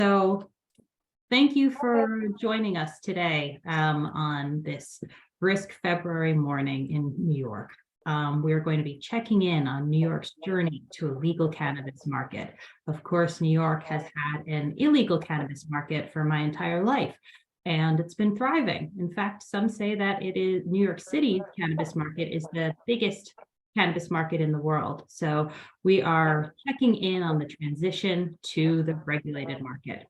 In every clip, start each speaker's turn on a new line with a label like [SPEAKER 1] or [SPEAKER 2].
[SPEAKER 1] So thank you for joining us today on this brisk February morning in New York. We're going to be checking in on New York's journey to a legal cannabis market. Of course, New York has had an illegal cannabis market for my entire life, and it's been thriving. In fact, some say that it is New York City's cannabis market is the biggest cannabis market in the world. So we are checking in on the transition to the regulated market.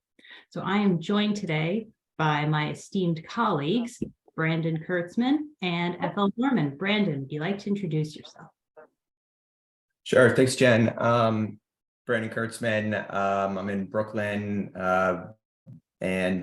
[SPEAKER 1] So I am joined today by my esteemed colleagues, Brandon Kurtzman and FL Gorman. Brandon, would you like to introduce yourself?
[SPEAKER 2] Sure. Thanks, Jen. Brandon Kurtzman. I'm in Brooklyn and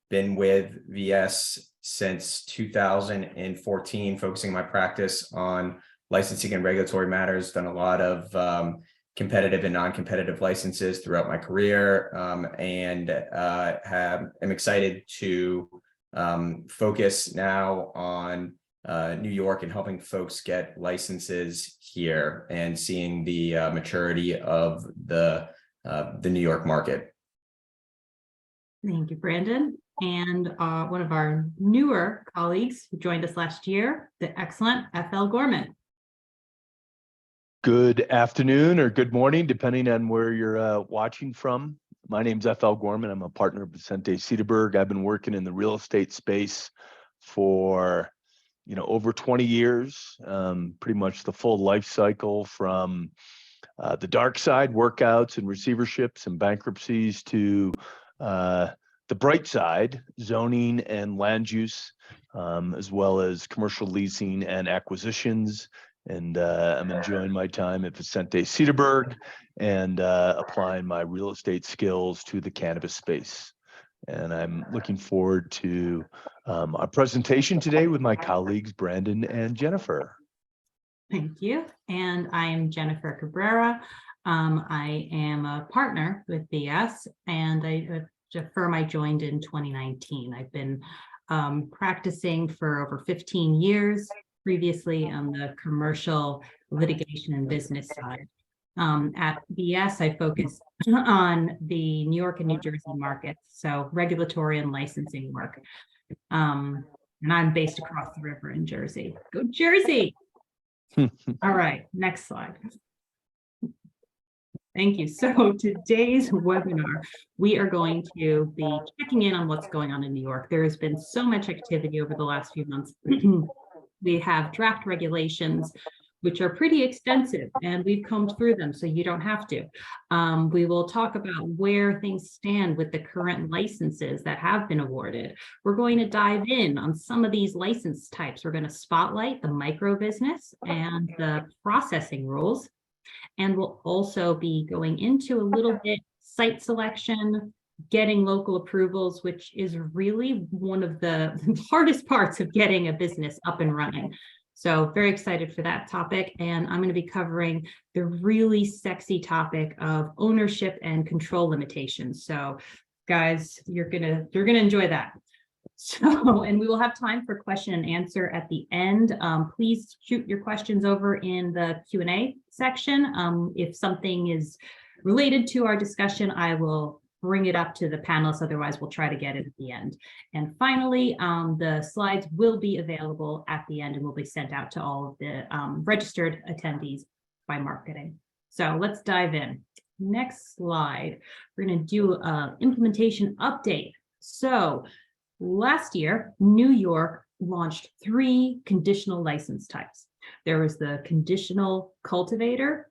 [SPEAKER 2] been with VS since 2014, focusing my practice on licensing and regulatory matters. Done a lot of competitive and non-competitive licenses throughout my career, and am excited to focus now on New York and helping folks get licenses here and seeing the maturity of the New York market.
[SPEAKER 1] Thank you, Brandon. And one of our newer colleagues who joined us last year, the excellent FL Gorman.
[SPEAKER 3] Good afternoon or good morning, depending on where you're watching from. My name's FL Gorman. I'm a partner of Vicente LLP. I've been working in the real estate space for, over 20 years, pretty much the full life cycle from the dark side, workouts and receiverships and bankruptcies to the bright side, zoning and land use, as well as commercial leasing and acquisitions. And I'm enjoying my time at Vicente LLP and applying my real estate skills to the cannabis space. And I'm looking forward to our presentation today with my colleagues, Brandon and Jennifer.
[SPEAKER 1] Thank you. And I'm Jennifer Cabrera. I am a partner with BS, and a firm I joined in 2019. I've been practicing for over 15 years. Previously on the commercial litigation and business side. At BS, I focus on the New York and New Jersey markets, so regulatory and licensing work. And I'm based across the river in Jersey. Go Jersey! All right, next slide. Thank you. So today's webinar, we are going to be checking in on what's going on in New York. There has been so much activity over the last few months. We have draft regulations, which are pretty extensive, and we've combed through them, so you don't have to. We will talk about where things stand with the current licenses that have been awarded. We're going to dive in on some of these license types. We're going to spotlight the microbusiness and the processing rules. And we'll also be going into a little bit site selection, getting local approvals, which is really one of the hardest parts of getting a business up and running. So very excited for that topic. And I'm going to be covering the really sexy topic of ownership and control limitations. So guys, you're gonna enjoy that. So, and we will have time for question and answer at the end. Please shoot your questions over in the Q&A section. If something is related to our discussion, I will bring it up to the panelists. Otherwise, we'll try to get it at the end. And finally, the slides will be available at the end and will be sent out to all of the registered attendees by marketing. So let's dive in. Next slide. We're going to do an implementation update. So last year, New York launched 3 conditional license types. There was the conditional cultivator,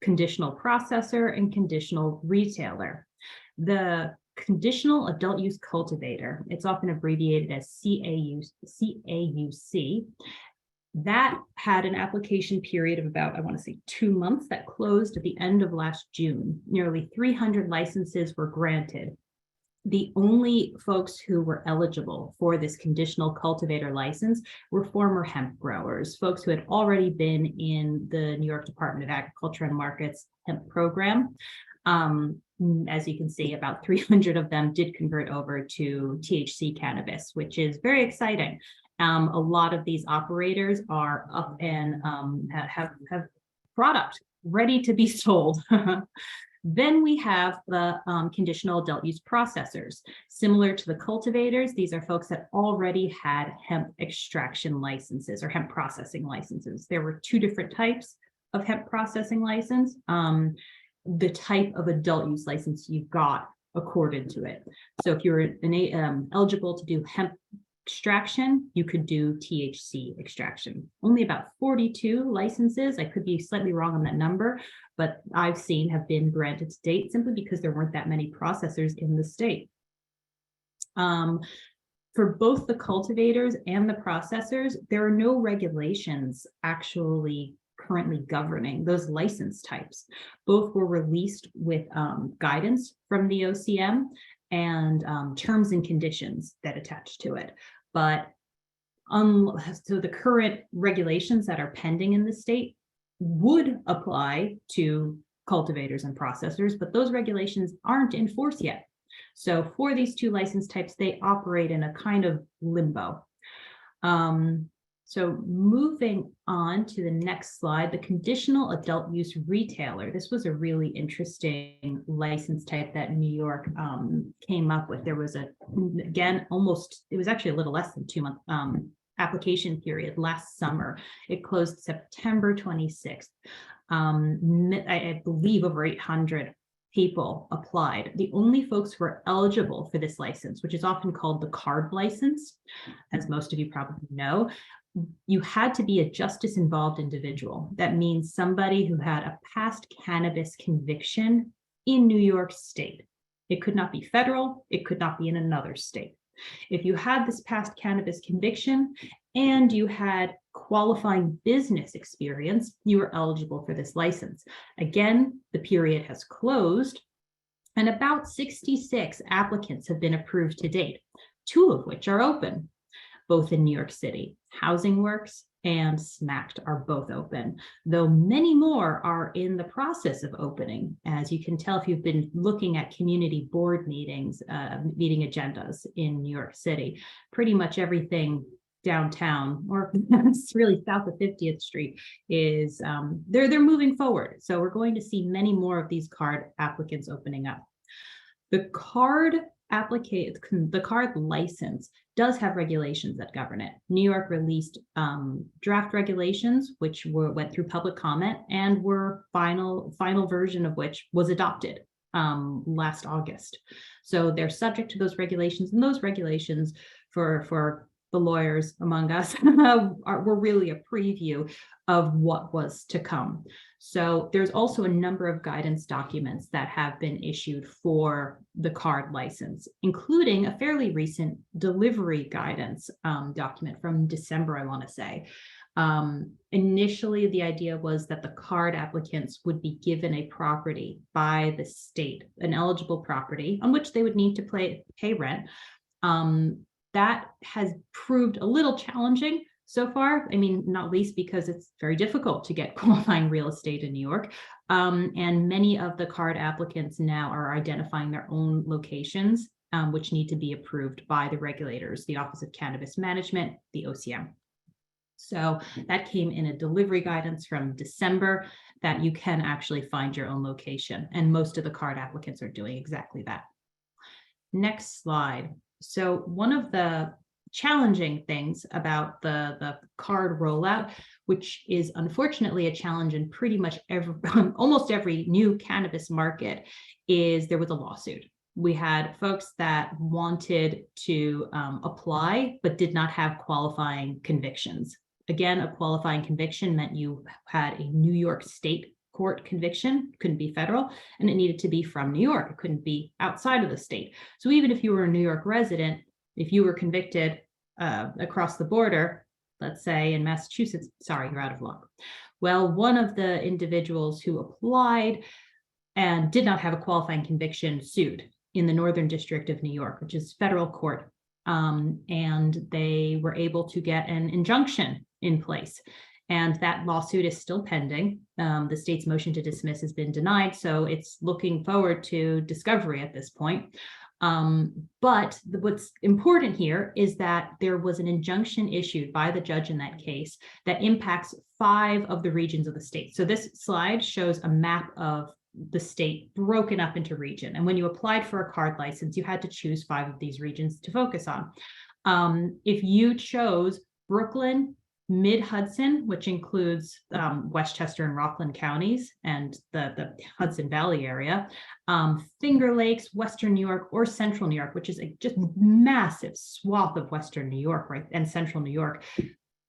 [SPEAKER 1] conditional processor, and conditional retailer. The conditional adult use cultivator, it's often abbreviated as CAUC, that had an application period of about, I want to say 2 months, that closed at the end of last June. Nearly 300 licenses were granted. The only folks who were eligible for this conditional cultivator license were former hemp growers, folks who had already been in the New York Department of Agriculture and Markets hemp program. As you can see, about 300 of them did convert over to THC cannabis, which is very exciting. A lot of these operators are up and have product ready to be sold. Then we have the conditional adult use processors. Similar to the cultivators, these are folks that already had hemp extraction licenses or hemp processing licenses. There were two different types of hemp processing license. The type of adult use license you got according to it. So if you're eligible to do hemp extraction, you could do THC extraction. Only about 42 licenses, I could be slightly wrong on that number, but I've seen have been granted to date simply because there weren't that many processors in the state. For both the cultivators and the processors, there are no regulations actually currently governing those license types. Both were released with guidance from the OCM and terms and conditions that attach to it. But so the current regulations that are pending in the state would apply to cultivators and processors, but those regulations aren't in force yet. So for these two license types, they operate in a kind of limbo. So moving on to the next slide, the conditional adult use retailer. This was a really interesting license type that New York came up with. There was it was actually a little less than 2 month application period last summer. It closed September 26th. I believe over 800 people applied. The only folks who were eligible for this license, which is often called the CAURD license, as most of you probably know, you had to be a justice involved individual. That means somebody who had a past cannabis conviction in New York State. It could not be federal, it could not be in another state. If you had this past cannabis conviction and you had qualifying business experience, you were eligible for this license. Again, the period has closed and about 66 applicants have been approved to date, 2 of which are open, both in New York City. Housing Works and SMACT are both open, though many more are in the process of opening. As you can tell if you've been looking at community board meetings, meeting agendas in New York City, pretty much everything downtown or it's really south of 50th Street is they're moving forward. So we're going to see many more of these CAURD applicants opening up. The CAURD license does have regulations that govern it. New York released draft regulations, which went through public comment and were final version of which was adopted last August. So they're subject to those regulations, and those regulations for the lawyers among us were really a preview of what was to come. So there's also a number of guidance documents that have been issued for the CAURD license, including a fairly recent delivery guidance document from December, I want to say. Initially, the idea was that the CAURD applicants would be given a property by the state, an eligible property on which they would need to pay rent. That has proved a little challenging so far. I mean, not least because it's very difficult to get qualifying real estate in New York. And many of the CAURD applicants now are identifying their own locations, which need to be approved by the regulators, the Office of Cannabis Management, the OCM. So that came in a delivery guidance from December that you can actually find your own location. And most of the CAURD applicants are doing exactly that. Next slide. So one of the challenging things about the CAURD rollout, which is unfortunately a challenge in pretty much almost every new cannabis market, is there was a lawsuit. We had folks that wanted to apply, but did not have qualifying convictions. Again, a qualifying conviction meant you had a New York State court conviction, couldn't be federal, and it needed to be from New York. It couldn't be outside of the state. So even if you were a New York resident, if you were convicted across the border, let's say in Massachusetts, sorry, you're out of luck. Well, one of the individuals who applied and did not have a qualifying conviction sued in the Northern District of New York, which is federal court. And they were able to get an injunction in place. And that lawsuit is still pending. The state's motion to dismiss has been denied, so it's looking forward to discovery at this point. But what's important here is that there was an injunction issued by the judge in that case that impacts 5 of the regions of the state. So this slide shows a map of the state broken up into region. And when you applied for a CAURD license, you had to choose 5 of these regions to focus on. If you chose Brooklyn, Mid-Hudson, which includes Westchester and Rockland counties and the Hudson Valley area, Finger Lakes, Western New York, or Central New York, which is a just massive swath of Western New York, right, and Central New York,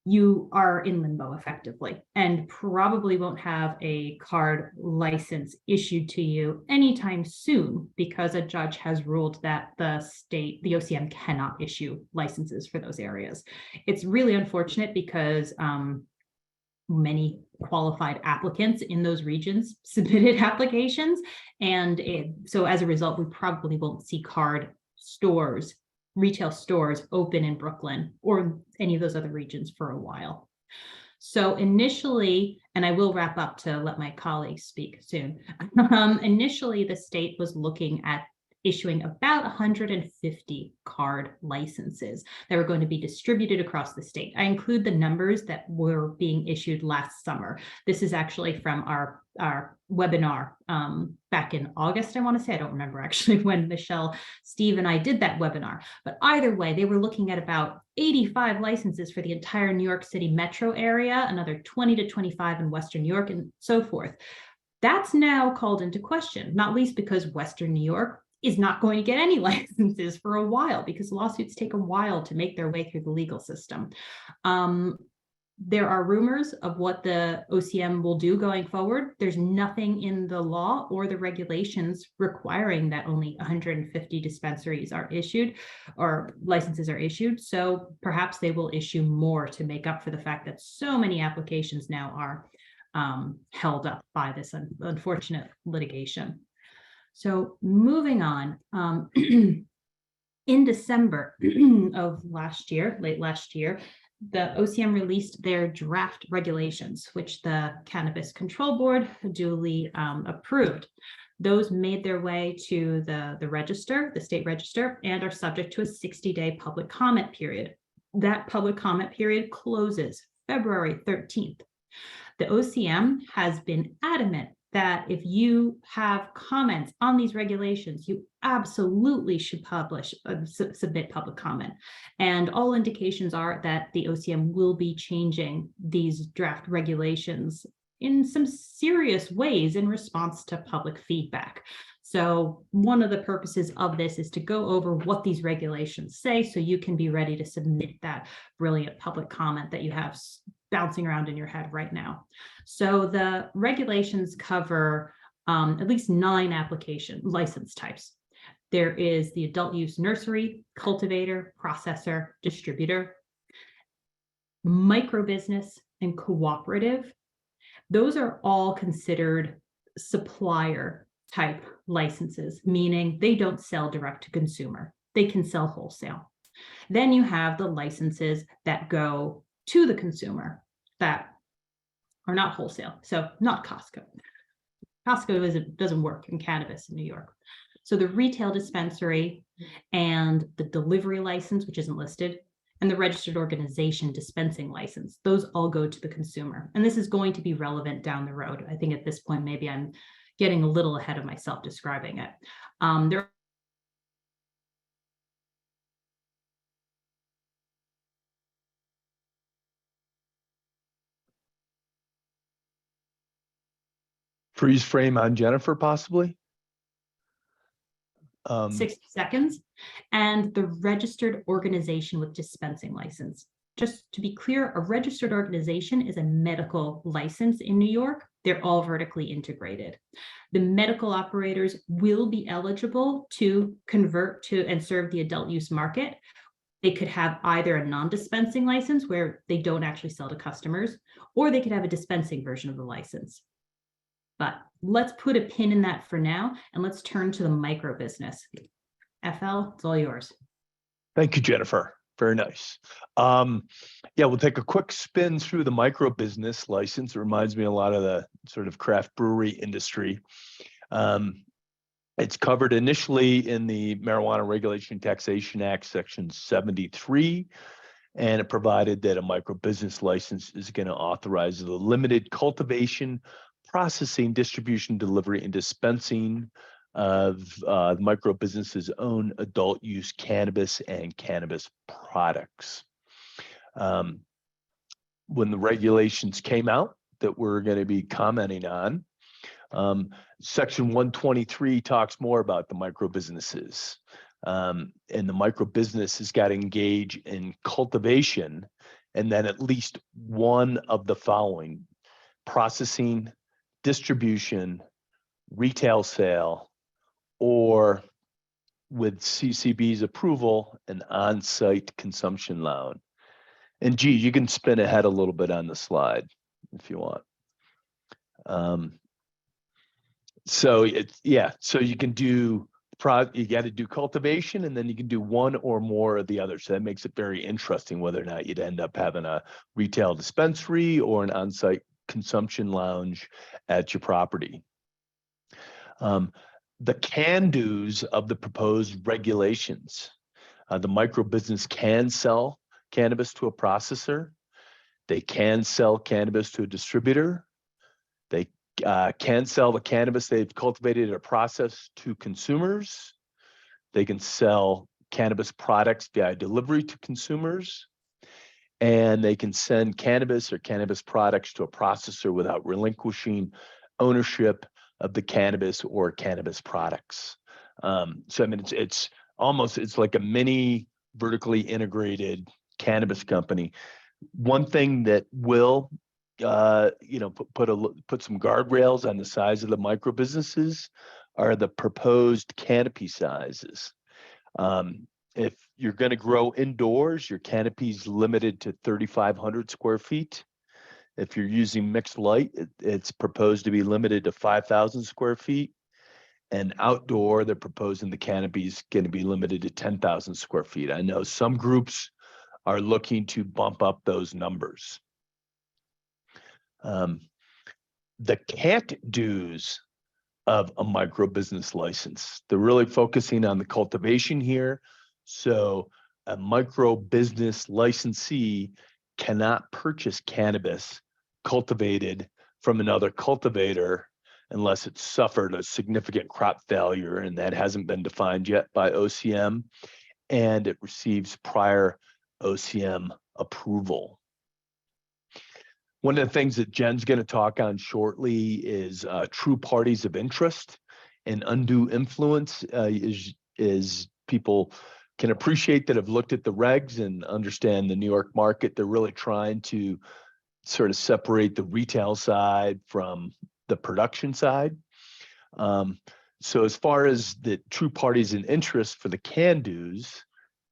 [SPEAKER 1] you are in limbo effectively and probably won't have a CAURD license issued to you anytime soon because a judge has ruled that the OCM cannot issue licenses for those areas. It's really unfortunate because many qualified applicants in those regions submitted applications. And so as a result, we probably won't see CAURD stores, retail stores open in Brooklyn or any of those other regions for a while. So initially, and I will wrap up to let my colleagues speak soon. Initially, the state was looking at issuing about 150 CAURD licenses that were going to be distributed across the state. I include the numbers that were being issued last summer. This is actually from our webinar back in August, I want to say. I don't remember actually when Michelle, Steve, and I did that webinar. But either way, they were looking at about 85 licenses for the entire New York City metro area, another 20 to 25 in Western New York, and so forth. That's now called into question, not least because Western New York is not going to get any licenses for a while because lawsuits take a while to make their way through the legal system. There are rumors of what the OCM will do going forward. There's nothing in the law or the regulations requiring that only 150 dispensaries are issued or licenses are issued. So perhaps they will issue more to make up for the fact that so many applications now are held up by this unfortunate litigation. So moving on, in December of last year, late last year, the OCM released their draft regulations, which the Cannabis Control Board duly approved. Those made their way to the register, the state register, and are subject to a 60-day public comment period. That public comment period closes February 13th. The OCM has been adamant that if you have comments on these regulations, you absolutely should submit public comment. And all indications are that the OCM will be changing these draft regulations in some serious ways in response to public feedback. So one of the purposes of this is to go over what these regulations say so you can be ready to submit that brilliant public comment that you have bouncing around in your head right now. So the regulations cover at least 9 application license types. There is the adult use nursery, cultivator, processor, distributor, microbusiness, and cooperative. Those are all considered supplier type licenses, meaning they don't sell direct to consumer. They can sell wholesale. Then you have the licenses that go to the consumer that are not wholesale, so not Costco. Costco doesn't work in cannabis in New York. So the retail dispensary and the delivery license, which isn't listed, and the registered organization dispensing license, those all go to the consumer. And this is going to be relevant down the road. I think at this point, maybe I'm getting a little ahead of myself describing it. There
[SPEAKER 3] Freeze frame on Jennifer, possibly.
[SPEAKER 1] 60 seconds, and the registered organization with dispensing license. Just to be clear, a registered organization is a medical license in New York. They're all vertically integrated. The medical operators will be eligible to convert to and serve the adult use market. They could have either a non-dispensing license where they don't actually sell to customers, or they could have a dispensing version of the license. But let's put a pin in that for now, and let's turn to the micro business. FL, it's all yours.
[SPEAKER 3] Thank you, Jennifer. Very nice. Yeah, we'll take a quick spin through the micro business license. It reminds me a lot of the sort of craft brewery industry. It's covered initially in the Marijuana Regulation Taxation Act, Section 73, and it provided that a micro business license is going to authorize the limited cultivation, processing, distribution, delivery, and dispensing of the micro business's own adult use cannabis and cannabis products. When the regulations came out that we're going to be commenting on, Section 123 talks more about the micro businesses. And the micro business has got to engage in cultivation and then at least one of the following: processing, distribution, retail sale, or with CCB's approval, an on-site consumption lounge. And G, you can spin ahead a little bit on the slide if you want. So you can do you got to do cultivation, and then you can do one or more of the others. So that makes it very interesting whether or not you'd end up having a retail dispensary or an on-site consumption lounge at your property. The can-dos of the proposed regulations. The micro business can sell cannabis to a processor. They can sell cannabis to a distributor. They can sell the cannabis they've cultivated or processed to consumers. They can sell cannabis products via delivery to consumers. And they can send cannabis or cannabis products to a processor without relinquishing ownership of the cannabis or cannabis products. So I mean, it's like a mini vertically integrated cannabis company. One thing that will put some guardrails on the size of the micro businesses are the proposed canopy sizes. If you're going to grow indoors, your canopy is limited to 3,500 square feet. If you're using mixed light, it's proposed to be limited to 5,000 square feet. And outdoor, they're proposing the canopy is going to be limited to 10,000 square feet. I know some groups are looking to bump up those numbers. The can't-dos of a micro business license, they're really focusing on the cultivation here. So a micro business licensee cannot purchase cannabis cultivated from another cultivator unless it's suffered a significant crop failure, and that hasn't been defined yet by OCM, and it receives prior OCM approval. One of the things that Jen's going to talk on shortly is true parties of interest, and undue influence is people can appreciate that have looked at the regs and understand the New York market. They're really trying to sort of separate the retail side from the production side. So as far as the true parties in interest for the can-dos,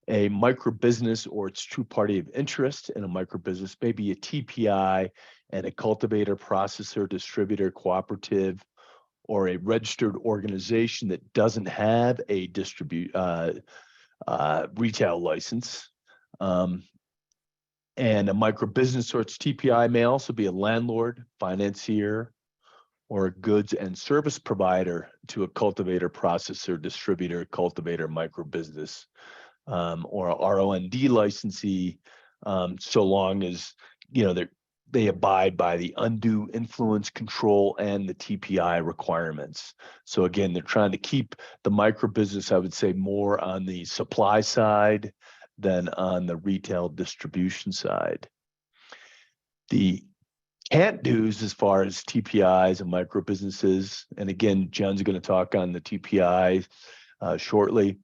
[SPEAKER 3] a micro business or its true party of interest in a micro business may be a TPI and a cultivator, processor, distributor, cooperative, or a registered organization that doesn't have a retail license. And a micro business or its TPI may also be a landlord, financier, or a goods and service provider to a cultivator, processor, distributor, cultivator, micro business, or a ROND licensee, so long as they abide by the undue influence control and the TPI requirements. So again, they're trying to keep the micro business, I would say, more on the supply side than on the retail distribution side. The can't-dos as far as TPIs and micro businesses, and again, Jen's going to talk on the TPI shortly.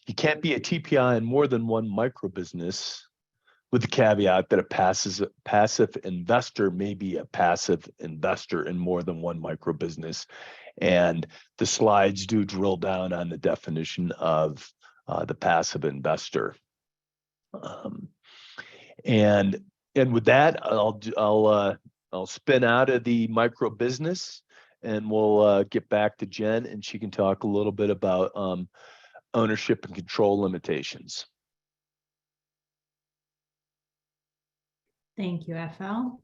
[SPEAKER 3] You can't be a TPI in more than one micro business, with the caveat that a passive investor may be a passive investor in more than one micro business. And the slides do drill down on the definition of the passive investor. And with that, I'll spin out of the micro business, and we'll get back to Jen, and she can talk a little bit about ownership and control limitations.
[SPEAKER 1] Thank you, FL.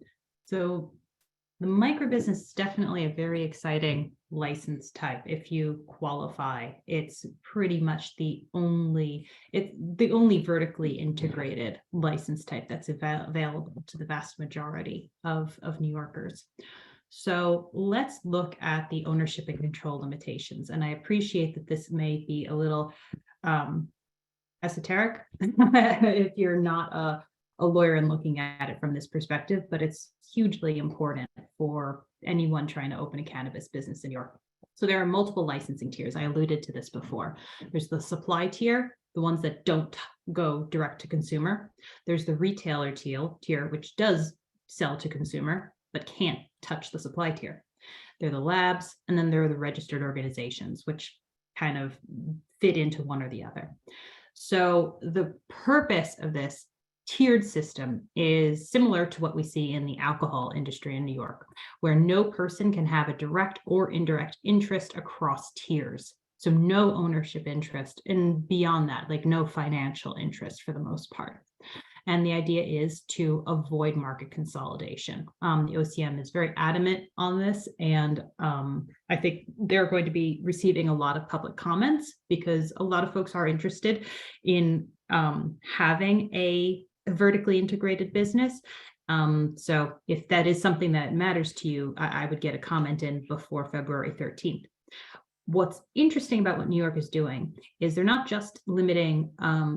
[SPEAKER 1] So the micro business is definitely a very exciting license type. If you qualify, it's pretty much the only vertically integrated license type that's available to the vast majority of New Yorkers. So let's look at the ownership and control limitations. And I appreciate that this may be a little esoteric if you're not a lawyer and looking at it from this perspective, but it's hugely important for anyone trying to open a cannabis business in New York. So there are multiple licensing tiers. I alluded to this before. There's the supply tier, the ones that don't go direct to consumer. There's the retailer tier, which does sell to consumer, but can't touch the supply tier. They're the labs, and then there are the registered organizations, which kind of fit into one or the other. So the purpose of this tiered system is similar to what we see in the alcohol industry in New York, where no person can have a direct or indirect interest across tiers. So no ownership interest, and beyond that, like no financial interest for the most part. And the idea is to avoid market consolidation. The OCM is very adamant on this, and I think they're going to be receiving a lot of public comments because a lot of folks are interested in having a vertically integrated business. So if that is something that matters to you, I would get a comment in before February 13th. What's interesting about what New York is doing is they're not just limiting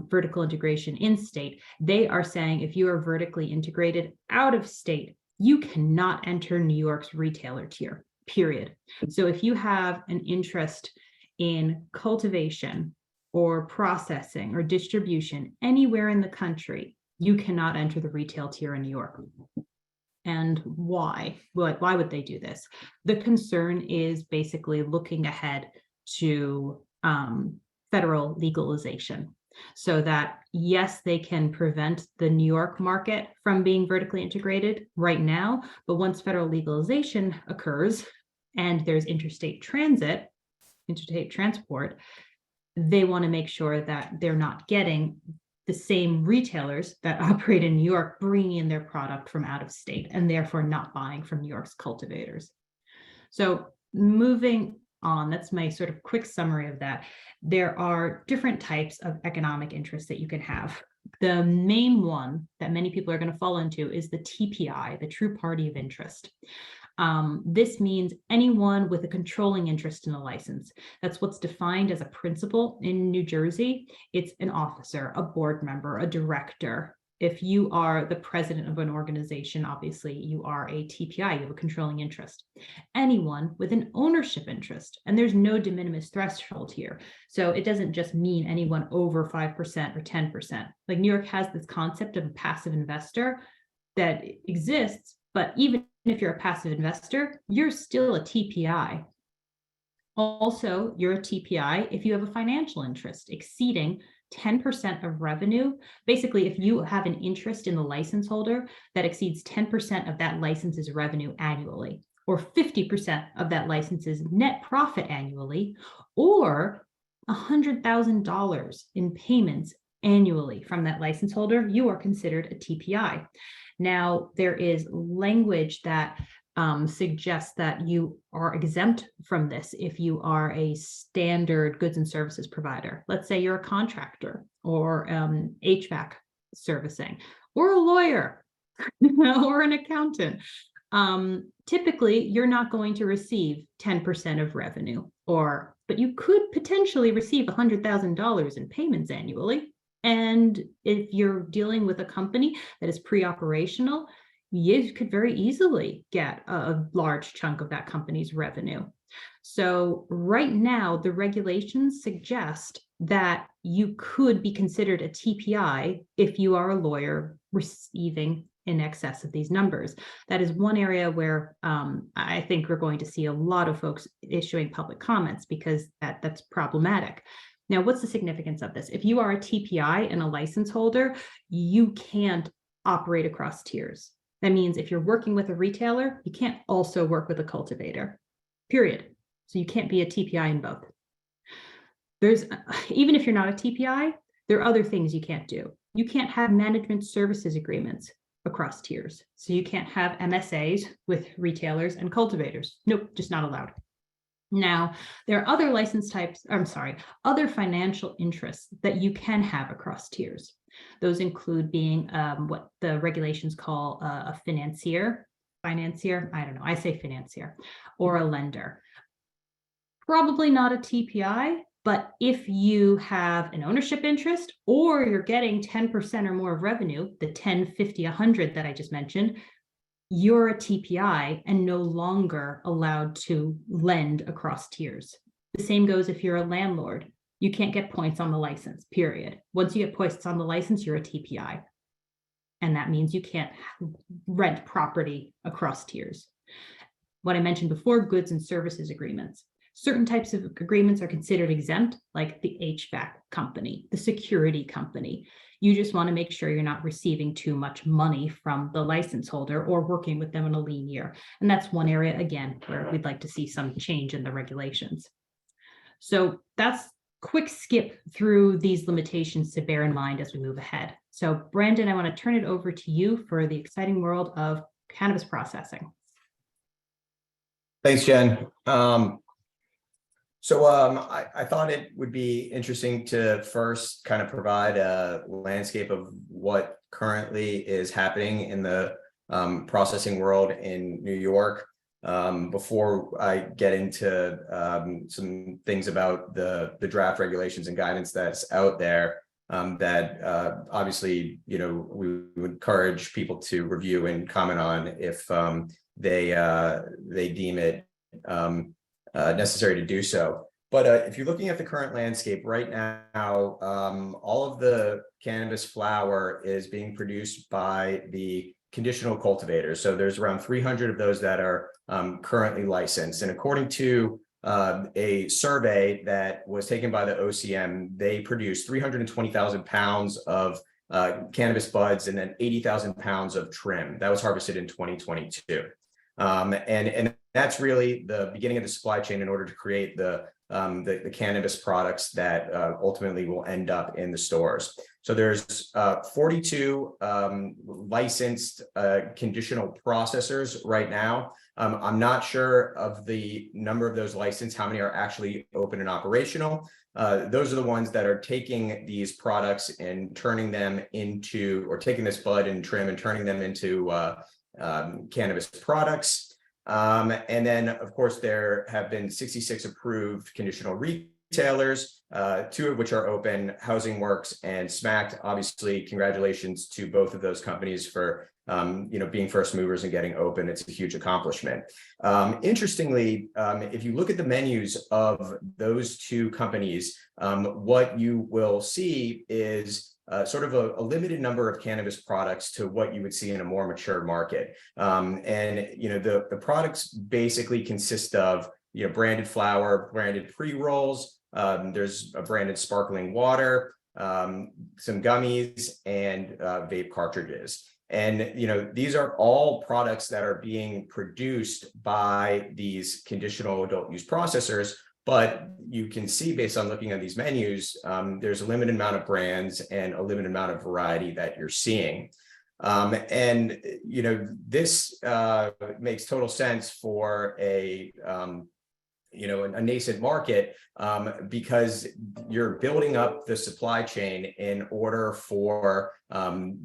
[SPEAKER 1] vertical integration in state. They are saying if you are vertically integrated out of state, you cannot enter New York's retailer tier, period. So if you have an interest in cultivation or processing or distribution anywhere in the country, you cannot enter the retail tier in New York. And why? Why would they do this? The concern is basically looking ahead to federal legalization, so that, yes, they can prevent the New York market from being vertically integrated right now, but once federal legalization occurs and there's interstate transport, they want to make sure that they're not getting the same retailers that operate in New York bringing in their product from out of state and therefore not buying from New York's cultivators. So moving on, that's my sort of quick summary of that. There are different types of economic interests that you can have. The main one that many people are going to fall into is the TPI, the true party of interest. This means anyone with a controlling interest in a license. That's what's defined as a principal in New Jersey. It's an officer, a board member, a director. If you are the president of an organization, obviously you are a TPI, you have a controlling interest. Anyone with an ownership interest, and there's no de minimis threshold here. So it doesn't just mean anyone over 5% or 10%. Like New York has this concept of a passive investor that exists, but even if you're a passive investor, you're still a TPI. Also, you're a TPI if you have a financial interest exceeding 10% of revenue. Basically, if you have an interest in the license holder that exceeds 10% of that license's revenue annually, or 50% of that license's net profit annually, or $100,000 in payments annually from that license holder, you are considered a TPI. Now, there is language that suggests that you are exempt from this if you are a standard goods and services provider. Let's say you're a contractor or HVAC servicing, or a lawyer or an accountant. Typically, you're not going to receive 10% of revenue, but you could potentially receive $100,000 in payments annually. And if you're dealing with a company that is pre-operational, you could very easily get a large chunk of that company's revenue. So right now, the regulations suggest that you could be considered a TPI if you are a lawyer receiving in excess of these numbers. That is one area where I think we're going to see a lot of folks issuing public comments because that's problematic. Now, what's the significance of this? If you are a TPI and a license holder, you can't operate across tiers. That means if you're working with a retailer, you can't also work with a cultivator, period. So you can't be a TPI in both. Even if you're not a TPI, there are other things you can't do. You can't have management services agreements across tiers. So you can't have MSAs with retailers and cultivators. Nope, just not allowed. Now, there are other license types, other financial interests that you can have across tiers. Those include being what the regulations call a financier, financier, I don't know, I say financier, or a lender. Probably not a TPI, but if you have an ownership interest or you're getting 10% or more of revenue, the 10, 50, 100 that I just mentioned, you're a TPI and no longer allowed to lend across tiers. The same goes if you're a landlord. You can't get points on the license, period. Once you get points on the license, you're a TPI. And that means you can't rent property across tiers. What I mentioned before, goods and services agreements. Certain types of agreements are considered exempt, like the HVAC company, the security company. You just want to make sure you're not receiving too much money from the license holder or working with them in a lean year. And that's one area, again, where we'd like to see some change in the regulations. So that's quick skip through these limitations to bear in mind as we move ahead. So Brandon, I want to turn it over to you for the exciting world of cannabis processing.
[SPEAKER 2] Thanks, Jen. I thought it would be interesting to first kind of provide a landscape of what currently is happening in the processing world in New York before I get into some things about the draft regulations and guidance that's out there that obviously, we would encourage people to review and comment on if they deem it necessary to do so. But if you're looking at the current landscape right now, all of the cannabis flower is being produced by the conditional cultivators. So there's around 300 of those that are currently licensed. And according to a survey that was taken by the OCM, they produced 320,000 pounds of cannabis buds and then 80,000 pounds of trim. That was harvested in 2022. And that's really the beginning of the supply chain in order to create the cannabis products that ultimately will end up in the stores. So there's 42 licensed conditional processors right now. I'm not sure of the number of those licensed, how many are actually open and operational. Those are the ones that are taking these products and turning them into, or taking this bud and trim and turning them into cannabis products. And then, of course, there have been 66 approved conditional retailers, 2 of which are open, Housing Works and Smacked. Obviously, congratulations to both of those companies for being first movers and getting open. It's a huge accomplishment. Interestingly, if you look at the menus of those 2 companies, what you will see is sort of a limited number of cannabis products to what you would see in a more mature market. The products basically consist of branded flower, branded pre-rolls. There's a branded sparkling water, some gummies, and vape cartridges. And these are all products that are being produced by these conditional adult use processors. But you can see, based on looking at these menus, there's a limited amount of brands and a limited amount of variety that you're seeing. This makes total sense for a nascent market because you're building up the supply chain in order for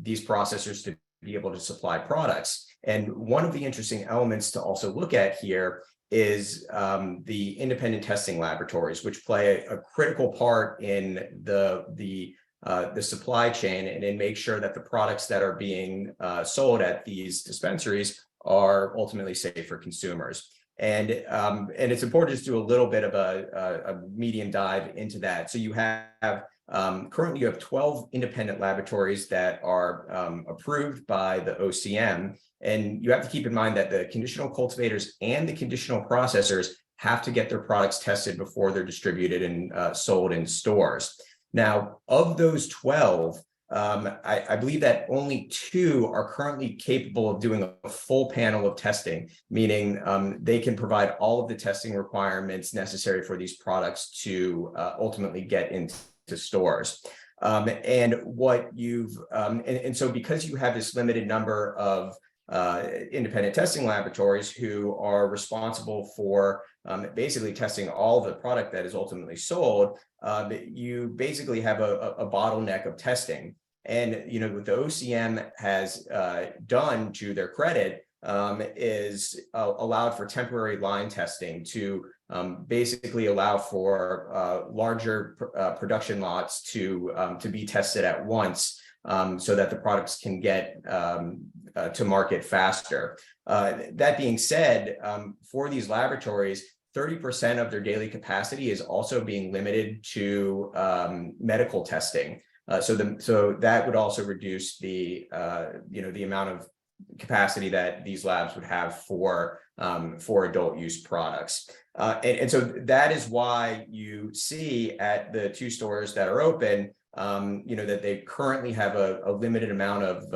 [SPEAKER 2] these processors to be able to supply products. And one of the interesting elements to also look at here is the independent testing laboratories, which play a critical part in the supply chain and in make sure that the products that are being sold at these dispensaries are ultimately safe for consumers. And it's important to just do a little bit of a medium dive into that. So you have currently you have 12 independent laboratories that are approved by the OCM. And you have to keep in mind that the conditional cultivators and the conditional processors have to get their products tested before they're distributed and sold in stores. Now, of those 12, I believe that only 2 are currently capable of doing a full panel of testing, meaning they can provide all of the testing requirements necessary for these products to ultimately get into stores. And so because you have this limited number of independent testing laboratories who are responsible for basically testing all the product that is ultimately sold, you basically have a bottleneck of testing. And what the OCM has done, to their credit, is allowed for temporary line testing to basically allow for larger production lots to be tested at once, so that the products can get to market faster. That being said, for these laboratories, 30% of their daily capacity is also being limited to medical testing. So that would also reduce the the amount of capacity that these labs would have for adult use products. And so that is why you see at the 2 stores that are open, that they currently have a limited amount of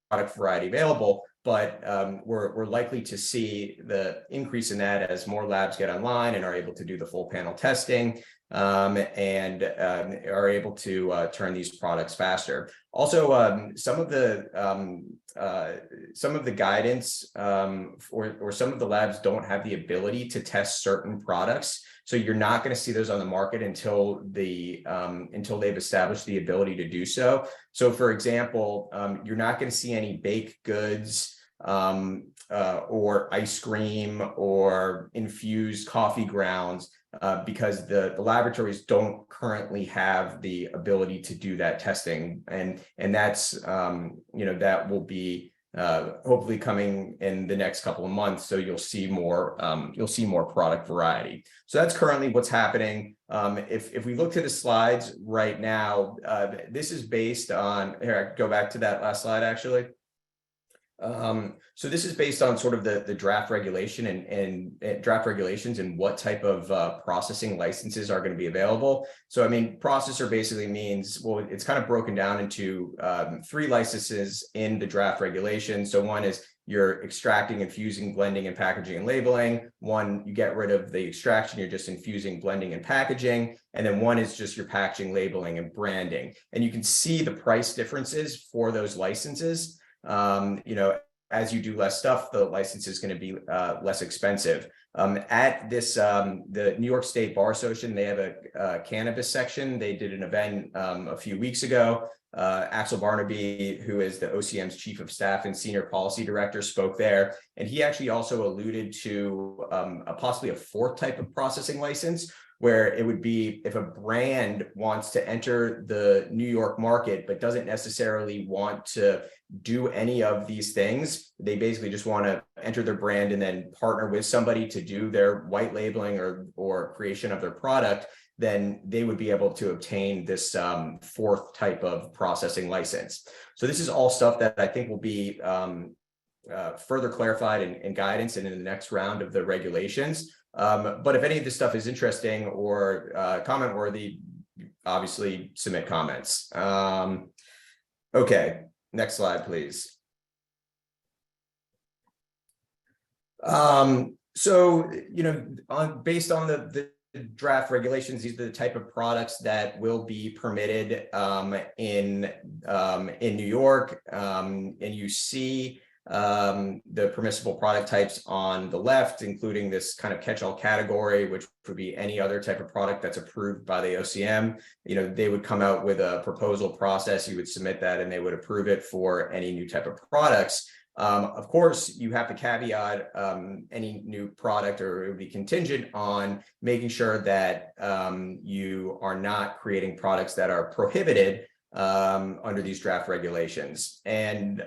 [SPEAKER 2] product variety available, but we're likely to see the increase in that as more labs get online and are able to do the full panel testing, and are able to turn these products faster. Also, some of the guidance or some of the labs don't have the ability to test certain products. So you're not going to see those on the market until they've established the ability to do so. So for example, you're not going to see any baked goods or ice cream or infused coffee grounds because the laboratories don't currently have the ability to do that testing, and that's that will be hopefully coming in the next couple of months. So you'll see more product variety. So that's currently what's happening. If we look to the slides right now, this is based on, here, I go back to that last slide actually. So this is based on sort of the draft regulation and draft regulations and what type of processing licenses are going to be available. So, I mean, processor basically means, well, it's kind of broken down into 3 licenses in the draft regulation. So one is you're extracting, infusing, blending, and packaging and labeling. One, you get rid of the extraction, you're just infusing, blending, and packaging. And then one is just your packaging, labeling, and branding. And you can see the price differences for those licenses. As you do less stuff, the license is going to be less expensive. At this, the New York State Bar Association, they have a cannabis section. They did an event a few weeks ago. Axel Barnaby, who is the OCM's chief of staff and senior policy director, spoke there. And he actually also alluded to possibly a 4th type of processing license, where it would be if a brand wants to enter the New York market, but doesn't necessarily want to do any of these things. They basically just want to enter their brand and then partner with somebody to do their white labeling or creation of their product. Then they would be able to obtain this 4th type of processing license. So this is all stuff that I think will be further clarified in guidance and in the next round of the regulations. But if any of this stuff is interesting or comment worthy, obviously submit comments. Okay, next slide, please. So, based on the draft regulations, these are the type of products that will be permitted in New York, and you see the permissible product types on the left, including this kind of catch-all category, which would be any other type of product that's approved by the OCM. They would come out with a proposal process, you would submit that, and they would approve it for any new type of products. Of course, you have to caveat any new product, or it would be contingent on making sure that you are not creating products that are prohibited under these draft regulations. And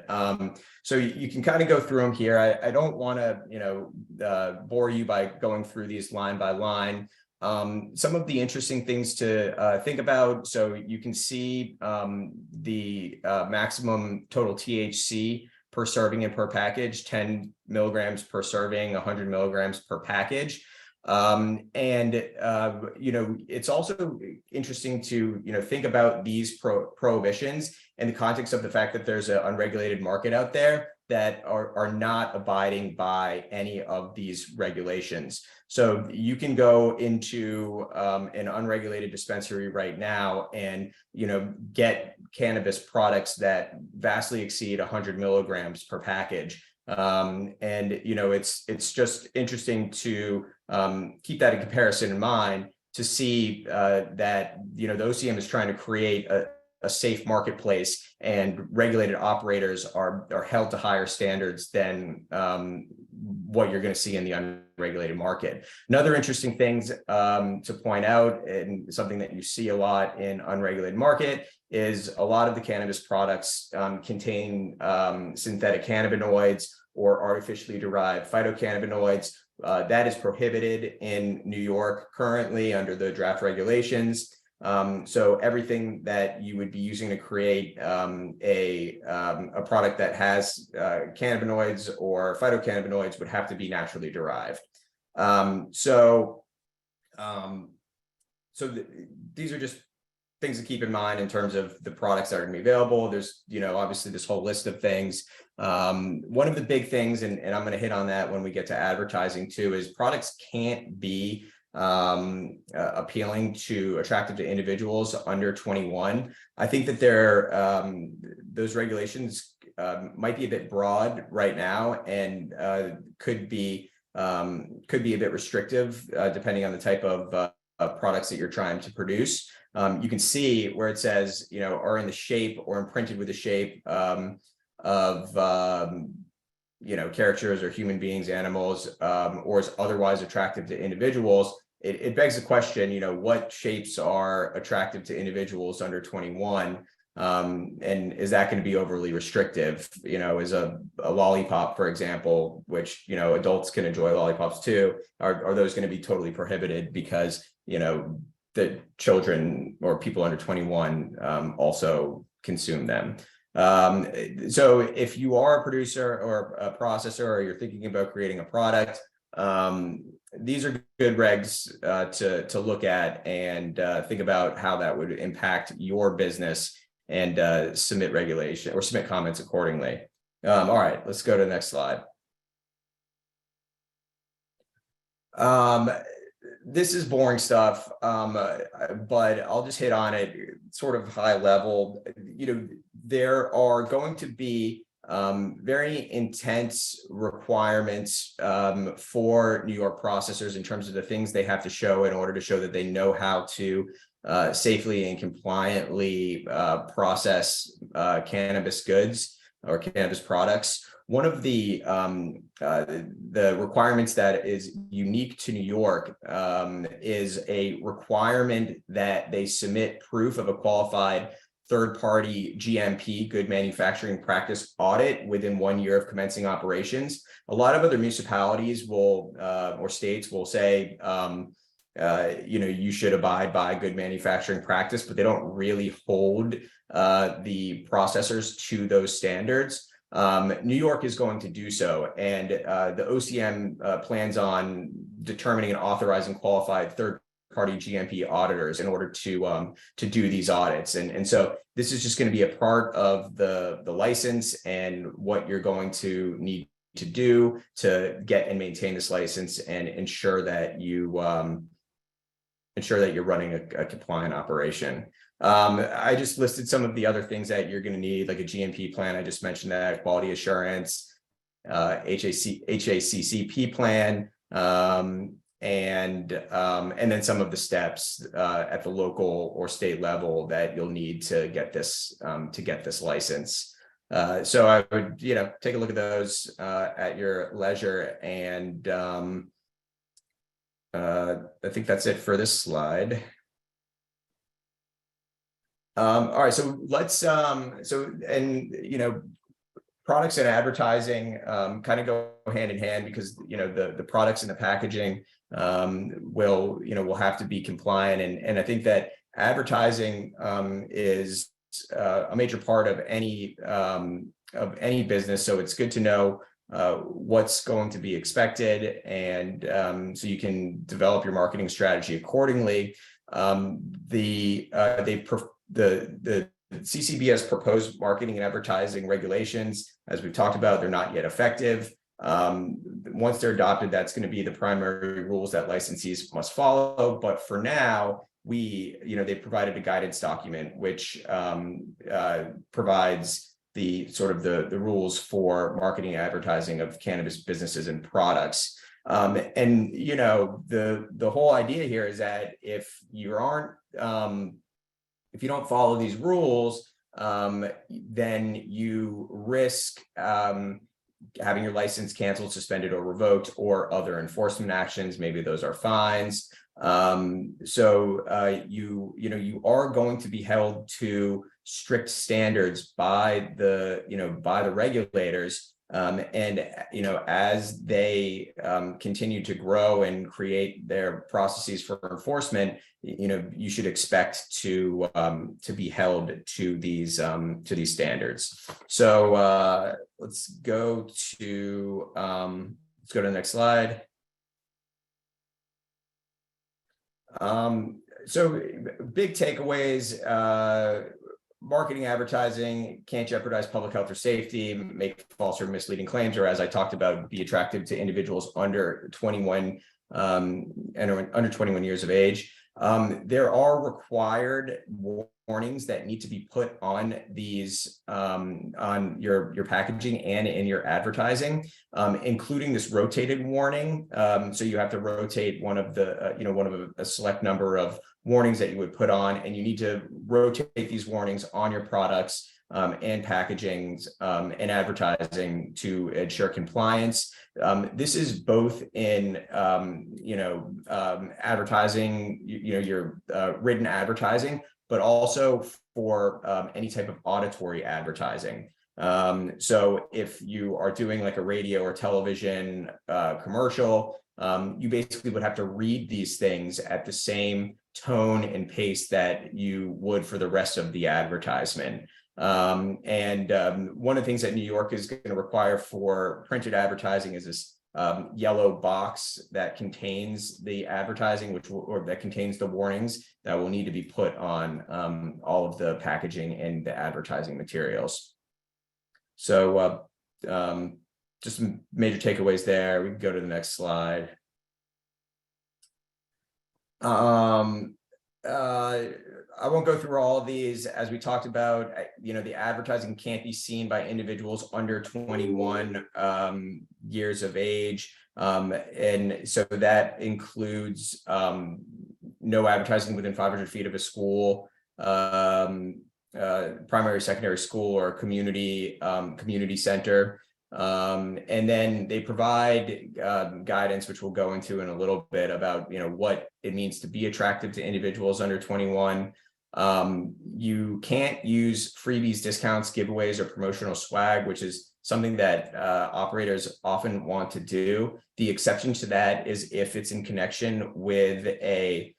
[SPEAKER 2] so you can kind of go through them here. I don't want to bore you by going through these line by line. Some of the interesting things to think about. So you can see the maximum total THC per serving and per package, 10 milligrams per serving, 100 milligrams per package. It's also interesting to, think about these prohibitions in the context of the fact that there's an unregulated market out there that are not abiding by any of these regulations. So you can go into an unregulated dispensary right now and, get cannabis products that vastly exceed 100 milligrams per package. It's just interesting to keep that in comparison in mind to see that, the OCM is trying to create a safe marketplace, and regulated operators are held to higher standards than what you're going to see in the unregulated market. Another interesting things to point out, and something that you see a lot in unregulated market, is a lot of the cannabis products contain synthetic cannabinoids or artificially derived phytocannabinoids. That is prohibited in New York currently under the draft regulations. So everything that you would be using to create a product that has cannabinoids or phytocannabinoids would have to be naturally derived. These are just things to keep in mind in terms of the products that are going to be available. There's, obviously this whole list of things. One of the big things, and I'm going to hit on that when we get to advertising too, is products can't be appealing to attractive to individuals under 21. I think that those regulations might be a bit broad right now, and could be a bit restrictive depending on the type of products that you're trying to produce. You can see where it says, are in the shape or imprinted with the shape of characters or human beings, animals, or is otherwise attractive to individuals. It begs the question, what shapes are attractive to individuals under 21? And is that going to be overly restrictive? Is a lollipop, for example, which, adults can enjoy lollipops too, are those going to be totally prohibited because, the children or people under 21 also consume them? So if you are a producer or a processor, or you're thinking about creating a product, these are good regs to look at and think about how that would impact your business, and submit regulation or submit comments accordingly. All right, let's go to the next slide. This is boring stuff, but I'll just hit on it sort of high level. There are going to be very intense requirements for New York processors in terms of the things they have to show in order to show that they know how to safely and compliantly process cannabis goods or cannabis products. One of the requirements that is unique to New York is a requirement that they submit proof of a qualified third-party GMP, good manufacturing practice audit, within 1 year of commencing operations. A lot of other municipalities will or states will say, you should abide by good manufacturing practice, but they don't really hold the processors to those standards. New York is going to do so, and the OCM plans on determining and authorizing qualified third-party GMP auditors in order to do these audits, and so this is just going to be a part of the license and what you're going to need to do to get and maintain this license and ensure that you're running a compliant operation. I just listed some of the other things that you're going to need, like a GMP plan. I just mentioned that, quality assurance, HACCP plan, and then some of the steps at the local or state level that you'll need to get this license. So I would, take a look at those at your leisure, and I think that's it for this slide. All right, so let's products and advertising kind of go hand in hand, because the products and the packaging will have to be compliant, and I think that advertising is a major part of any business. So it's good to know what's going to be expected, and so you can develop your marketing strategy accordingly. The CCB has proposed marketing and advertising regulations. As we've talked about, they're not yet effective. Once they're adopted, that's going to be the primary rules that licensees must follow. But for now, they provided a guidance document which provides the rules for marketing and advertising of cannabis businesses and products. And the whole idea here is that if you aren't if you don't follow these rules, then you risk having your license canceled, suspended, or revoked, or other enforcement actions. Maybe those are fines. You are going to be held to strict standards by the regulators. As they continue to grow and create their processes for enforcement, you should expect to be held to these standards. So let's go to the next slide. So big takeaways. Marketing, advertising can't jeopardize public health or safety, make false or misleading claims, or as I talked about, be attractive to individuals under 21 and under 21 years of age. There are required warnings that need to be put on these on your packaging and in your advertising, including this rotated warning. So you have to rotate one of a select number of warnings that you would put on, and you need to rotate these warnings on your products and packagings and advertising to ensure compliance. This is both in advertising, your written advertising, but also for any type of auditory advertising. So if you are doing like a radio or television commercial, you basically would have to read these things at the same tone and pace that you would for the rest of the advertisement. One of the things that New York is going to require for printed advertising is this yellow box that contains the advertising, or that contains the warnings that will need to be put on all of the packaging and the advertising materials. So just some major takeaways there. We can go to the next slide. I won't go through all of these. As we talked about, the advertising can't be seen by individuals under 21 years of age. And so that includes no advertising within 500 feet of a school, primary, secondary school, or community center. And then they provide guidance, which we'll go into in a little bit, about what it means to be attractive to individuals under 21. You can't use freebies, discounts, giveaways, or promotional swag, which is something that operators often want to do. The exception to that is if it's in connection with a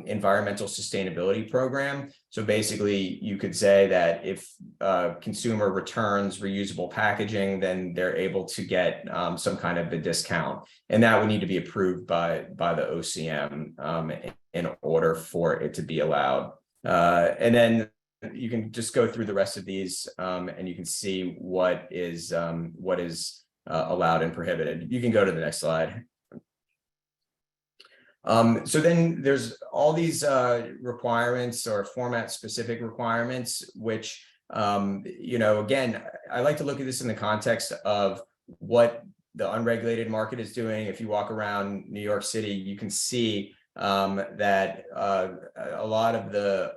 [SPEAKER 2] environmental sustainability program. So basically, you could say that if a consumer returns reusable packaging, then they're able to get some kind of a discount, and that would need to be approved by the OCM in order for it to be allowed. And then you can just go through the rest of these, and you can see what is allowed and prohibited. You can go to the next slide. So then there's all these requirements, or format specific requirements, which, again, I like to look at this in the context of what the unregulated market is doing. If you walk around New York City, you can see that a lot of the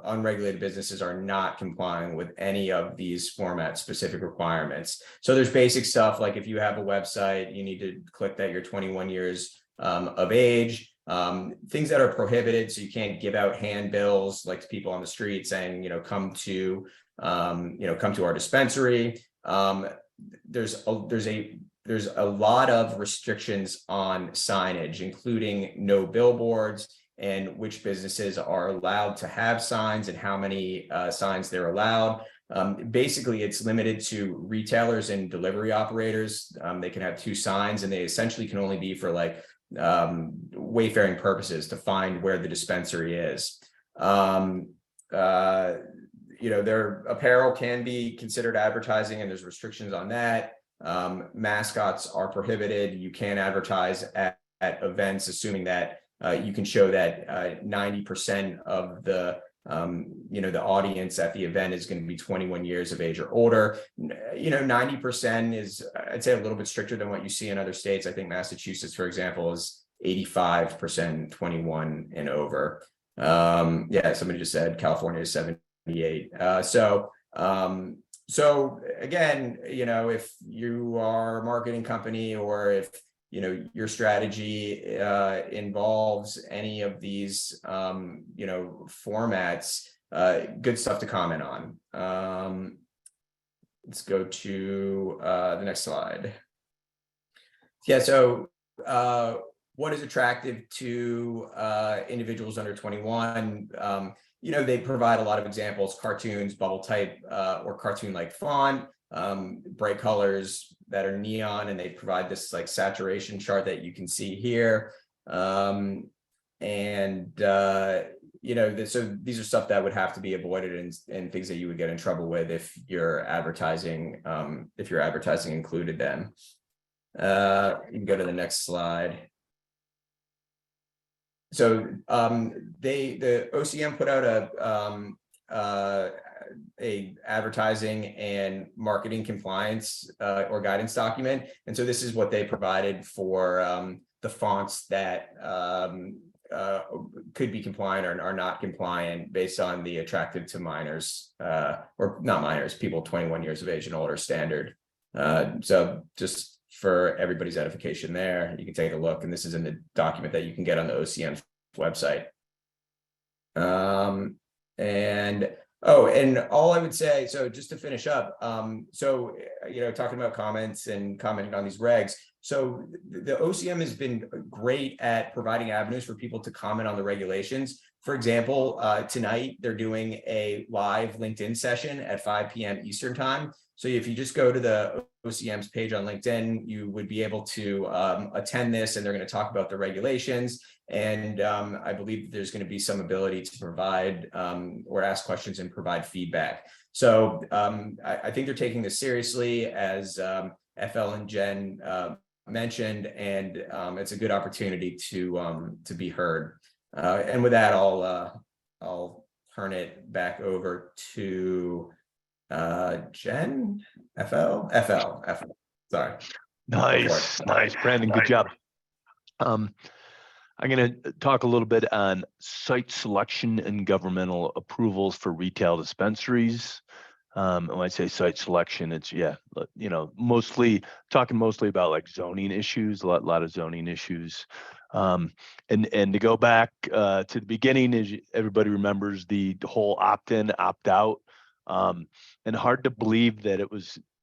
[SPEAKER 2] unregulated businesses are not complying with any of these format specific requirements. So there's basic stuff like, if you have a website, you need to click that you're 21 years of age. Things that are prohibited, so you can't give out handbills like to people on the street saying, come to our dispensary. There's a lot of restrictions on signage, including no billboards, and which businesses are allowed to have signs and how many signs they're allowed. Basically, it's limited to retailers and delivery operators. They can have 2 signs, and they essentially can only be for like wayfaring purposes, to find where the dispensary is. Their apparel can be considered advertising, and there's restrictions on that. Mascots are prohibited. You can't advertise at events, assuming that you can show that 90% of the audience at the event is going to be 21 years of age or older. 90% is, I'd say, a little bit stricter than what you see in other states. I think Massachusetts, for example, is 85% 21 and over. Yeah, somebody just said California is 78. So again, if you are a marketing company, or if your strategy involves any of these formats, good stuff to comment on. Let's go to the next slide. Yeah, so what is attractive to individuals under 21? They provide a lot of examples: cartoons, bubble type, or cartoon-like font, bright colors that are neon, and they provide this like saturation chart that you can see here. So these are stuff that would have to be avoided, and things that you would get in trouble with if your advertising included them. You can go to the next slide. So the OCM put out a advertising and marketing compliance or guidance document, and so this is what they provided for the fonts that could be compliant or are not compliant based on the attractive to minors, or not minors, people 21 years of age and older standard. So just for everybody's edification there, you can take a look, and this is in the document that you can get on the OCM website. And all I would say, so just to finish up, talking about comments and commenting on these regs. So the OCM has been great at providing avenues for people to comment on the regulations. For example, tonight they're doing a live LinkedIn session at 5 p.m. Eastern time. So if you just go to the OCM's page on LinkedIn, you would be able to attend this, and they're going to talk about the regulations. And I believe there's going to be some ability to provide or ask questions and provide feedback. So I think they're taking this seriously, as FL and Jen mentioned, and it's a good opportunity to be heard. And with that, I'll turn it back over to Jen. FL. Sorry.
[SPEAKER 3] Nice, Brandon. Good job. I'm going to talk a little bit on site selection and governmental approvals for retail dispensaries. When I say site selection, it's mostly about like zoning issues, a lot of zoning issues. And to go back to the beginning, as everybody remembers, the whole opt-in, opt-out, and hard to believe that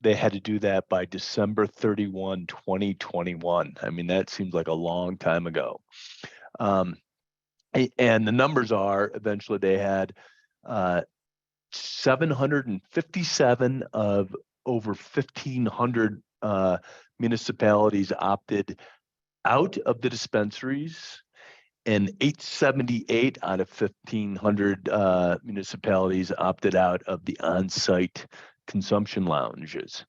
[SPEAKER 3] they had to do that by December 31, 2021. I mean, that seems like a long time ago. And the numbers are, eventually they had 757 of over 1,500 municipalities opted out of the dispensaries, and 878 out of 1,500 municipalities opted out of the on-site consumption lounges.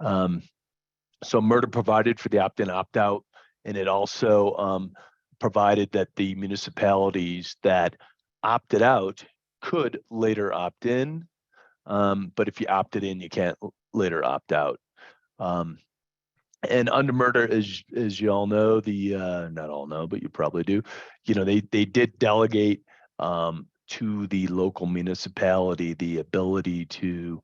[SPEAKER 3] So MRTA provided for the opt-in, opt-out, and it also provided that the municipalities that opted out could later opt in, but if you opted in, you can't later opt out. And under MRTA, as you all know, not all know, but you probably do, they did delegate to the local municipality the ability to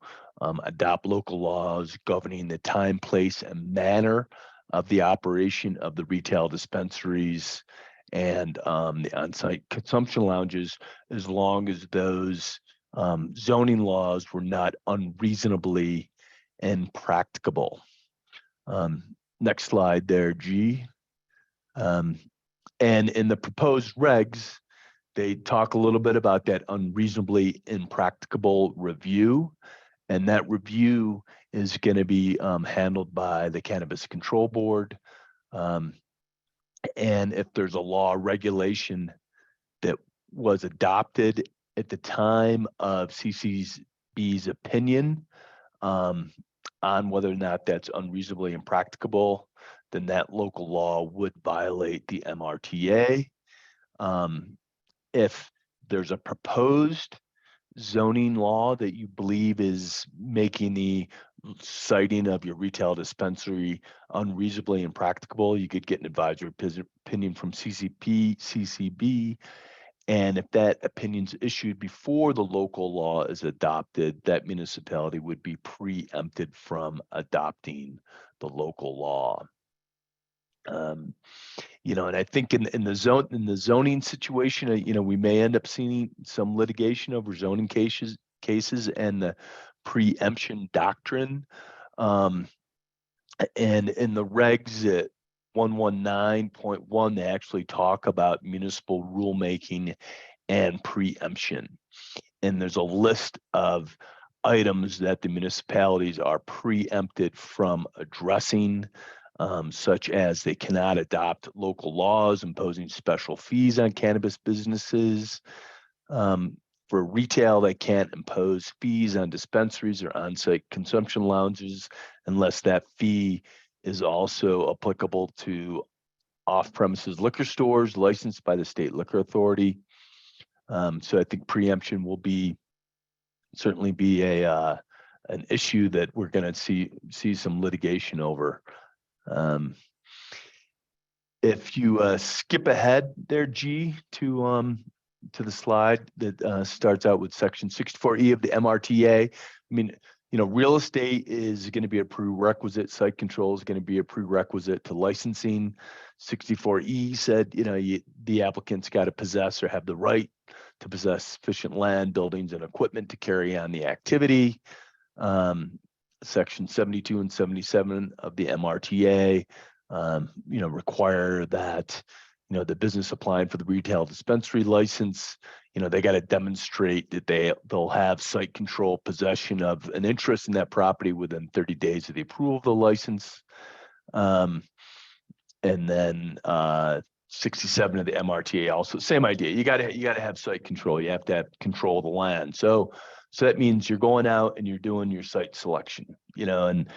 [SPEAKER 3] adopt local laws governing the time, place, and manner of the operation of the retail dispensaries and the on-site consumption lounges, as long as those zoning laws were not unreasonably impracticable. Next slide there, G. And in the proposed regs, they talk a little bit about that unreasonably impracticable review. And that review is going to be handled by the Cannabis Control Board. And if there's a law or regulation that was adopted at the time of CCB's opinion on whether or not that's unreasonably impracticable, then that local law would violate the MRTA. If there's a proposed zoning law that you believe is making the siting of your retail dispensary unreasonably impracticable, you could get an advisory opinion from CCB, And if that opinion's issued before the local law is adopted, that municipality would be preempted from adopting the local law. And I think in the zoning situation, we may end up seeing some litigation over zoning cases and the preemption doctrine. And in the regs at 119.1, they actually talk about municipal rulemaking and preemption. And there's a list of items that the municipalities are preempted from addressing, such as they cannot adopt local laws imposing special fees on cannabis businesses. For retail, they can't impose fees on dispensaries or on-site consumption lounges unless that fee is also applicable to off-premises liquor stores licensed by the state liquor authority. So I think preemption will certainly be an issue that we're going to see some litigation over. If you skip ahead there, G, to the slide that starts out with section 64E of the MRTA. I mean, real estate is going to be a prerequisite. Site control is going to be a prerequisite to licensing. 64E said, the applicant's got to possess or have the right to possess sufficient land, buildings, and equipment to carry on the activity. Section 72 and 77 of the MRTA, require that, the business applying for the retail dispensary license, they got to demonstrate that they'll have site control, possession of an interest in that property within 30 days of the approval of the license. And then 67 of the MRTA also, same idea. You got to have site control. You have to have control of the land. So that means you're going out and you're doing your site selection, and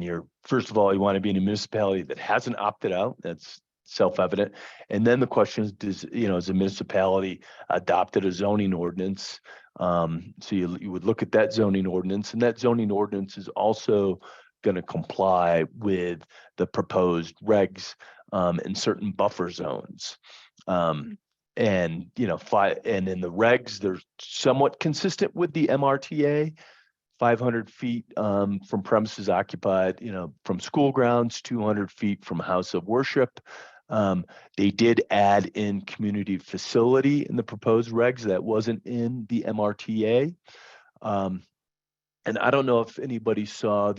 [SPEAKER 3] you're, first of all, you want to be in a municipality that hasn't opted out. That's self-evident. And then the question is, has a municipality adopted a zoning ordinance? So you would look at that zoning ordinance, and that zoning ordinance is also going to comply with the proposed regs in certain buffer zones. And in the regs, they're somewhat consistent with the MRTA. 500 feet from premises occupied, from school grounds, 200 feet from house of worship. They did add in community facility in the proposed regs that wasn't in the MRTA. And I don't know if anybody saw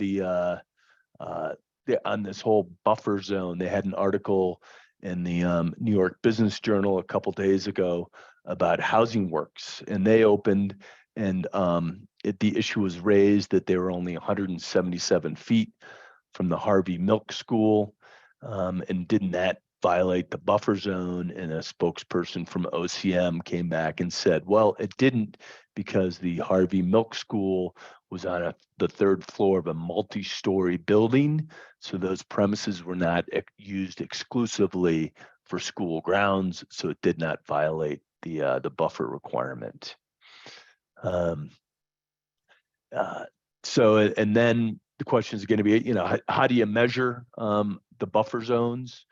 [SPEAKER 3] on this whole buffer zone. They had an article in the New York Business Journal a couple days ago about Housing Works, and they opened, and the issue was raised that they were only 177 feet from the Harvey Milk School, and didn't that violate the buffer zone? And a spokesperson from OCM came back and said, well, it didn't, because the Harvey Milk School was on the third floor of a multi-story building. So those premises were not used exclusively for school grounds. So it did not violate the buffer requirement. And then the question is going to be, how do you measure the buffer zones?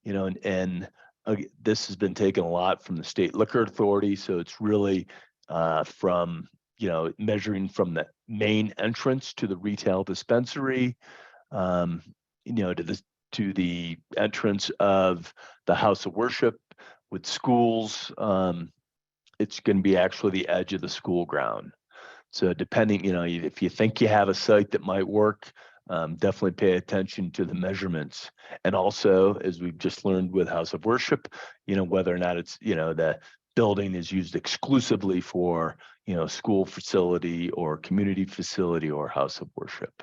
[SPEAKER 3] This has been taken a lot from the state liquor authority. So it's really from, measuring from the main entrance to the retail dispensary, to the entrance of the house of worship with schools. It's going to be actually the edge of the school ground. So depending, if you think you have a site that might work, definitely pay attention to the measurements. And also, as we've just learned with house of worship, whether or not it's, the building is used exclusively for, school facility or community facility or house of worship.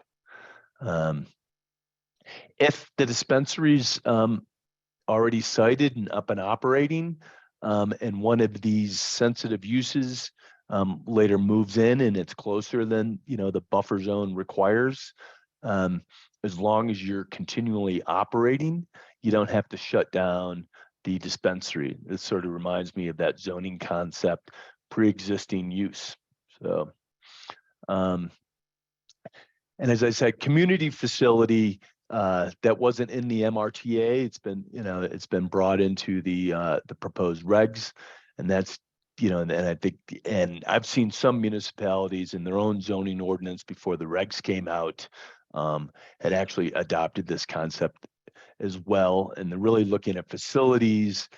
[SPEAKER 3] If the dispensaries already cited and up and operating, and one of these sensitive uses later moves in and it's closer than, the buffer zone requires, as long as you're continually operating, you don't have to shut down the dispensary. This sort of reminds me of that zoning concept, pre-existing use. So, and as I said, community facility, that wasn't in the MRTA. It's been, it's been brought into the proposed regs, and that's and I think, and I've seen some municipalities in their own zoning ordinance before the regs came out, had actually adopted this concept as well. And they're really looking at facilities,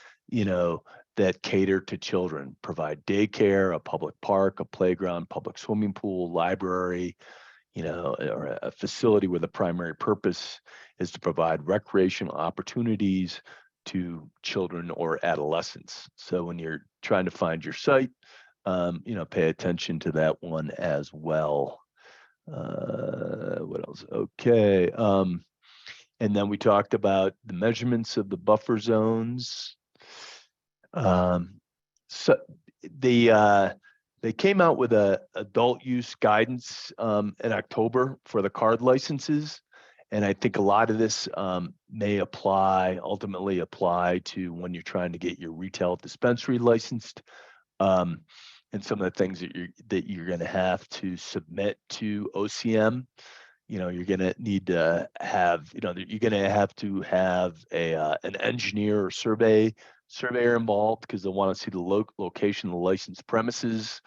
[SPEAKER 3] that cater to children, provide daycare, a public park, a playground, public swimming pool, library, or a facility where the primary purpose is to provide recreational opportunities to children or adolescents. So when you're trying to find your site, pay attention to that one as well. What else? Okay. And then we talked about the measurements of the buffer zones. So they came out with a adult use guidance in October for the CAURD licenses. And I think a lot of this may ultimately apply to when you're trying to get your retail dispensary licensed. And some of the things that you're going to have to submit to OCM, you're going to need to have, you're going to have an engineer or surveyor involved, because they want to see the location of the licensed premises.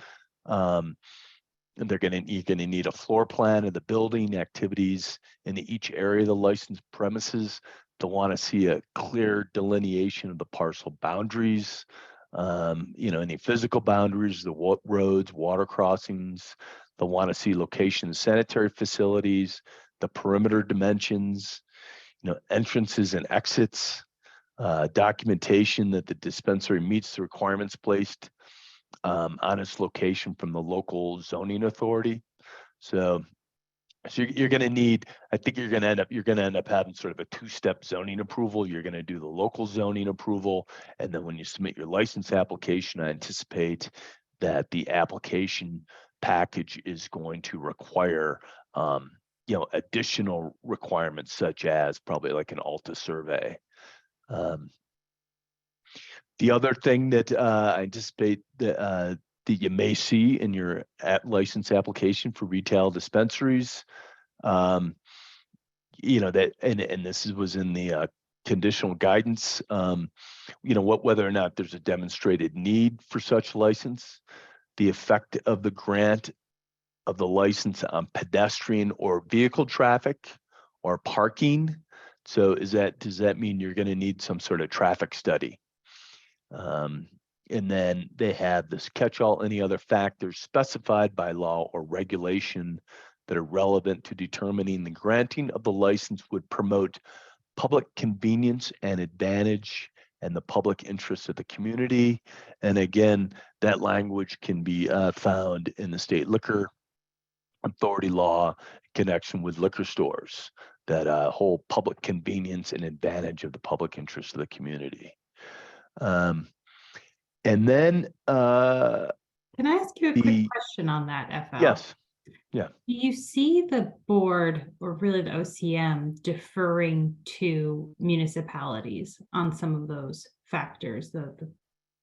[SPEAKER 3] And you're going to need a floor plan of the building, activities in each area of the licensed premises. They'll want to see a clear delineation of the parcel boundaries, any physical boundaries, the roads, water crossings. They'll want to see location of sanitary facilities, the perimeter dimensions, entrances and exits, documentation that the dispensary meets the requirements placed on its location from the local zoning authority. So you're going to need, I think you're going to end up having sort of a two-step zoning approval. You're going to do the local zoning approval, and then when you submit your license application, I anticipate that the application package is going to require additional requirements, such as probably like an ALTA survey. The other thing that I anticipate that you may see in your license application for retail dispensaries, that, and this was in the conditional guidance, whether or not there's a demonstrated need for such license, the effect of the grant of the license on pedestrian or vehicle traffic or parking. So does that mean you're going to need some sort of traffic study? And then they have this catch-all, any other factors specified by law or regulation that are relevant to determining the granting of the license would promote public convenience and advantage and the public interest of the community. And again, that language can be found in the state liquor authority law in connection with liquor stores, that whole public convenience and advantage of the public interest of the community. And then
[SPEAKER 1] can I ask you a quick question on that, FL?
[SPEAKER 3] Yes. Yeah.
[SPEAKER 1] Do you see the board, or really the OCM, deferring to municipalities on some of those factors, the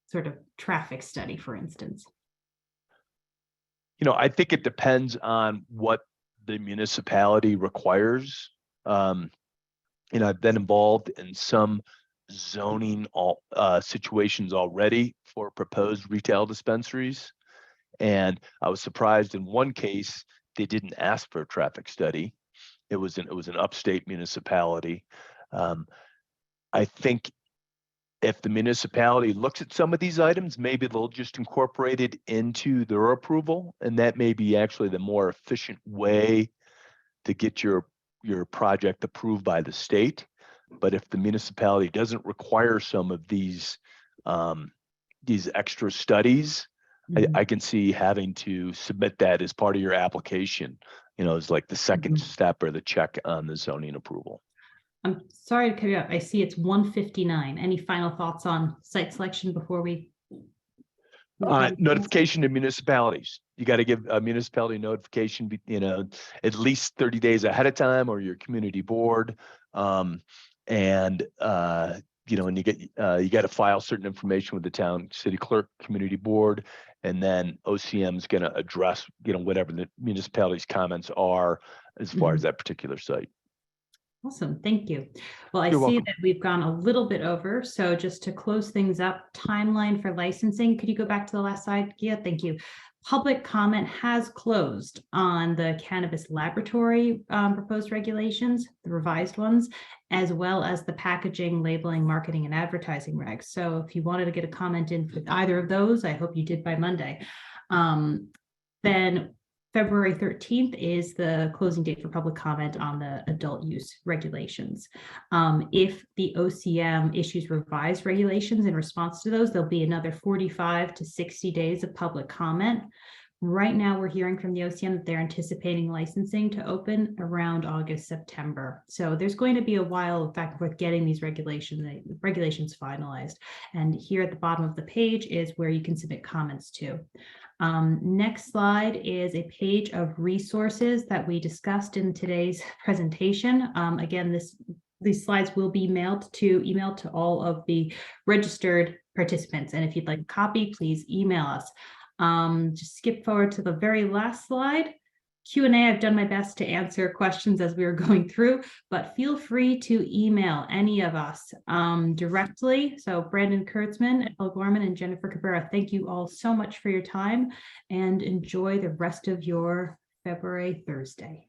[SPEAKER 1] sort of traffic study, for instance?
[SPEAKER 3] I think it depends on what the municipality requires. I've been involved in some zoning situations already for proposed retail dispensaries, and I was surprised in one case they didn't ask for a traffic study. It was an upstate municipality. I think if the municipality looks at some of these items, maybe they'll just incorporate it into their approval, and that may be actually the more efficient way to get your project approved by the state. But if the municipality doesn't require some of these extra studies, I can see having to submit that as part of your application, as like the second step or the check on the zoning approval.
[SPEAKER 1] I'm sorry to cut you off. I see it's 1:59. Any final thoughts on site selection before we?
[SPEAKER 3] Notification to municipalities. You got to give a municipality notification, at least 30 days ahead of time, or your community board. And you got to file certain information with the town, city clerk, community board, and then OCM is going to address, whatever the municipality's comments are as far as that particular site.
[SPEAKER 1] Awesome, thank you. Well, I
[SPEAKER 3] You're
[SPEAKER 1] see
[SPEAKER 3] welcome.
[SPEAKER 1] that we've gone a little bit over, so just to close things up, timeline for licensing, could you go back to the last slide? Yeah, thank you. Public comment has closed on the cannabis laboratory proposed regulations, the revised ones, as well as the packaging, labeling, marketing, and advertising regs. So if you wanted to get a comment in for either of those, I hope you did by Monday. Then February 13th is the closing date for public comment on the adult use regulations. If the OCM issues revised regulations in response to those, there'll be another 45 to 60 days of public comment. Right now, we're hearing from the OCM that they're anticipating licensing to open around August, September. So there's going to be a while of back and forth getting these regulations finalized. And here at the bottom of the page is where you can submit comments to. Next slide is a page of resources that we discussed in today's presentation. Again, these slides will be emailed to all of the registered participants. And if you'd like a copy, please email us. Just skip forward to the very last slide. Q&A, I've done my best to answer questions as we were going through, but feel free to email any of us directly. So Brandon Kurtzman, Ethel Gorman, and Jennifer Cabrera, thank you all so much for your time and enjoy the rest of your February Thursday.